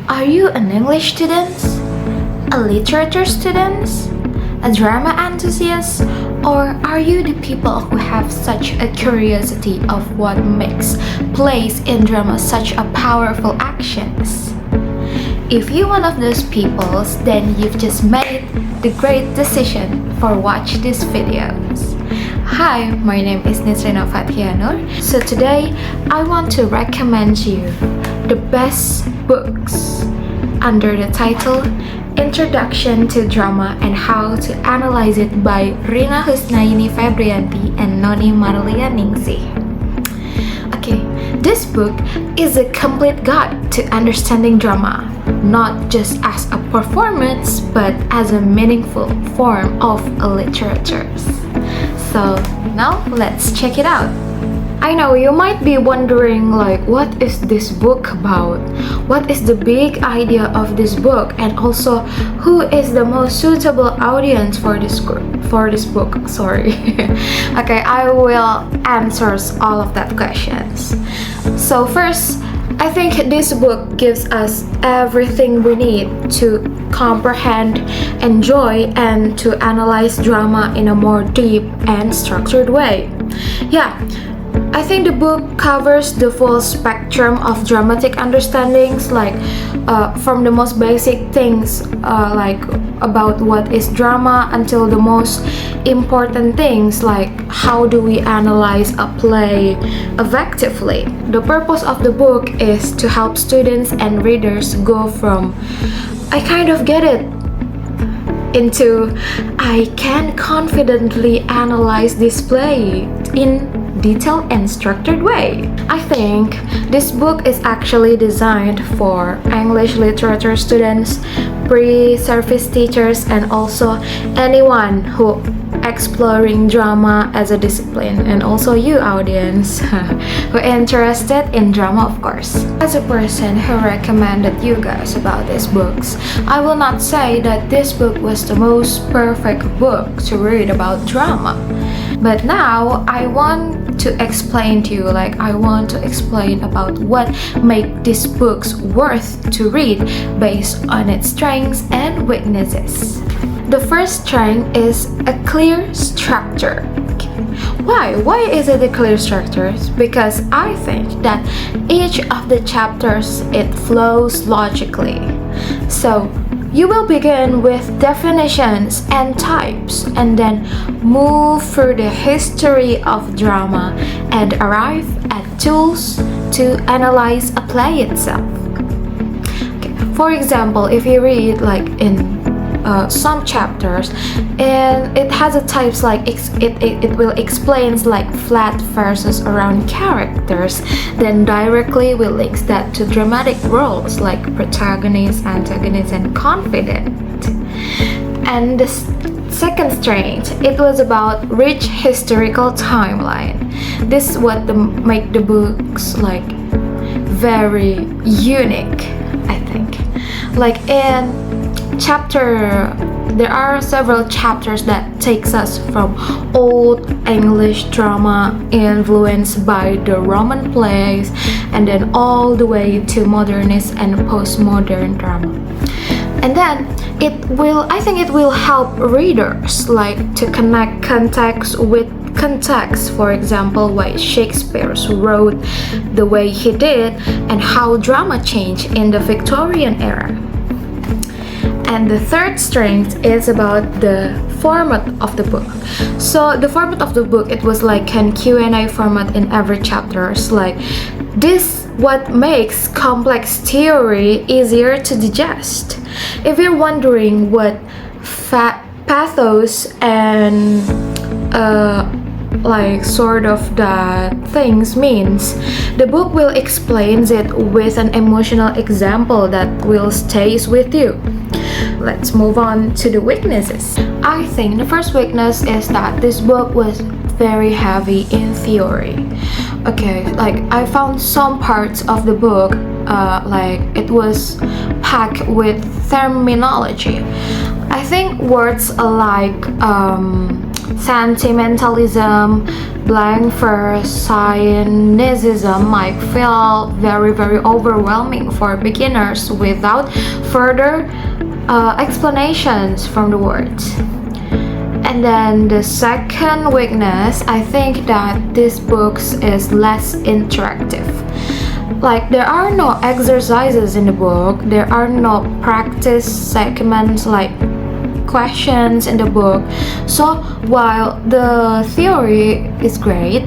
Are you an English student? A literature student? A drama enthusiast? Or are you the people who have such a curiosity of what makes plays in drama such a powerful actions? If you're one of those people, then you've just made the great decision for watch these videos. Hi, my name is Nisrina Fathia. So today I want to recommend you the best books under the title Introduction to Drama and How to Analyze It by Rina Husnaini Febrianti and Noni Marlia Ningsih. Okay, this book is a complete guide to understanding drama, not just as a performance but as a meaningful form of literature. So now let's check it out. I know you might be wondering what is this book about? What is the big idea of this book, and also who is the most suitable audience for this book? Sorry. Okay, I will answer all of that questions. So first, I think this book gives us everything we need to comprehend, enjoy, and to analyze drama in a more deep and structured way. Yeah, I think the book covers the full spectrum of dramatic understandings, from the most basic things about what is drama until the most important things like how do we analyze a play effectively. The purpose of the book is to help students and readers go from I kind of get it into I can confidently analyze this play in detailed and structured way. I think this book is actually designed for English literature students, pre-service teachers, and also anyone who exploring drama as a discipline, and also you audience who interested in drama, of course. As a person who recommended you guys about these books, I will not say that this book was the most perfect book to read about drama. But now I want to explain to you, I want to explain about what make these books worth to read based on its strengths and weaknesses. The first strength is a clear structure. Why? Why is it a clear structure? Because I think that each of the chapters, it flows logically. So you will begin with definitions and types and then move through the history of drama and arrive at tools to analyze a play itself. Okay. For example, if you read in some chapters and it has a types it will explains flat versus around characters, then directly will links that to dramatic roles like protagonist, antagonist, and confidant. And the second strength, it was about rich historical timeline. This is what make the books very unique, I think. There are several chapters that takes us from old English drama influenced by the Roman plays and then all the way to modernist and postmodern drama. And then I think it will help readers to connect context with context. For example, why Shakespeare wrote the way he did and how drama changed in the Victorian era. And the third strength is about the format of the book. So the format of the book, it was an Q&A format in every chapter. This what makes complex theory easier to digest. If you're wondering what pathos and sort of the things means, the book will explains it with an emotional example that will stays with you. Let's move on to the weaknesses. I think the first weakness is that this book was very heavy in theory. Okay, I found some parts of the book it was packed with terminology. I think words like sentimentalism, blank verse, cynicism might feel very overwhelming for beginners without further explanations from the words. And then the second weakness, I think that this book is less interactive. Like, there are no exercises in the book, there are no practice segments like questions in the book. So while the theory is great,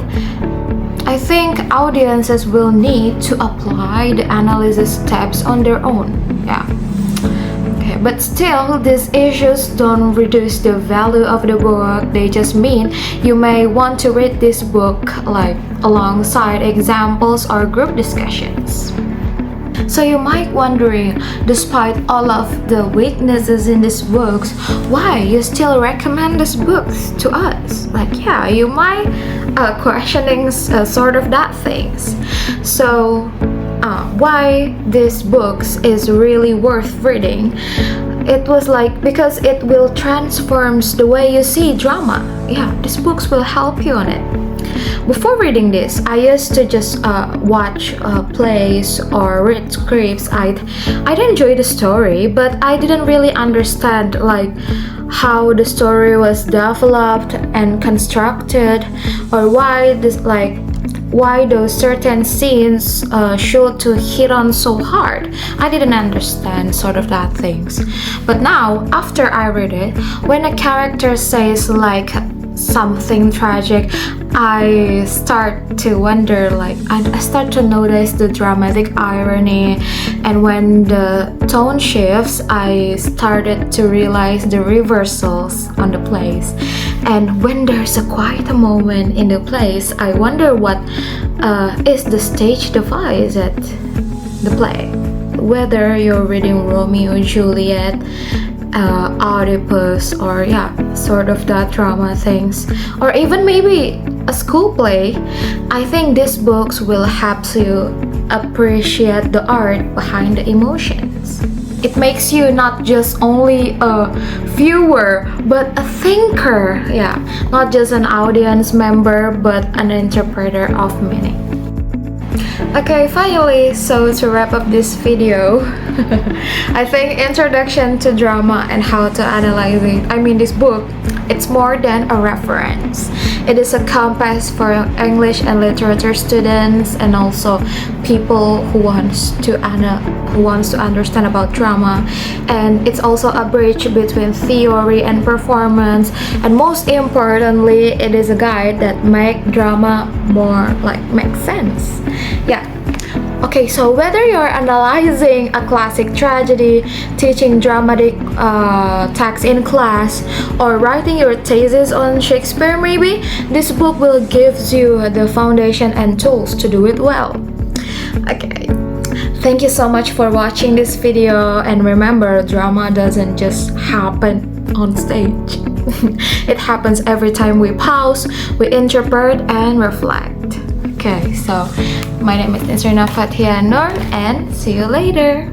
I think audiences will need to apply the analysis steps on their own. Yeah. Okay, but still, these issues don't reduce the value of the book. They just mean you may want to read this book like alongside examples or group discussions. So you might wondering, despite all of the weaknesses in these books, why you still recommend these books to us? Like, yeah, you might questioning sort of that things. So why these books is really worth reading? It was like because it will transforms the way you see drama. Yeah, these books will help you on it. Before reading this, I used to just watch plays or read scripts. I'd enjoy the story, but I didn't really understand like how the story was developed and constructed, or why those certain scenes should to hit on so hard. I didn't understand sort of that things. But now, after I read it, when a character says like something tragic, I start to wonder, like I start to notice the dramatic irony, and when the tone shifts, I started to realize the reversals on the plays. And when there's a quiet moment in the plays, I wonder what is the stage device at the play. Whether you're reading Romeo and Juliet, Oedipus, or yeah, sort of that drama things, or even maybe a school play, I think these books will help you appreciate the art behind the emotions. It makes you not just only a viewer, but a thinker. Yeah, not just an audience member, but an interpreter of meaning. Okay, finally, so to wrap up this video, I think introduction to drama and how to analyze it, this book, it's more than a reference. It is a compass for English and literature students, and also people who wants to understand about drama. And it's also a bridge between theory and performance, and most importantly, it is a guide that make drama more like make sense. Yeah. Okay, so whether you're analyzing a classic tragedy, teaching dramatic text in class, or writing your thesis on Shakespeare maybe, this book will give you the foundation and tools to do it well. Okay, thank you so much for watching this video, and remember, drama doesn't just happen on stage. It happens every time we pause, we interpret and reflect. Okay, so my name is Nisrina, Fathia, and see you later.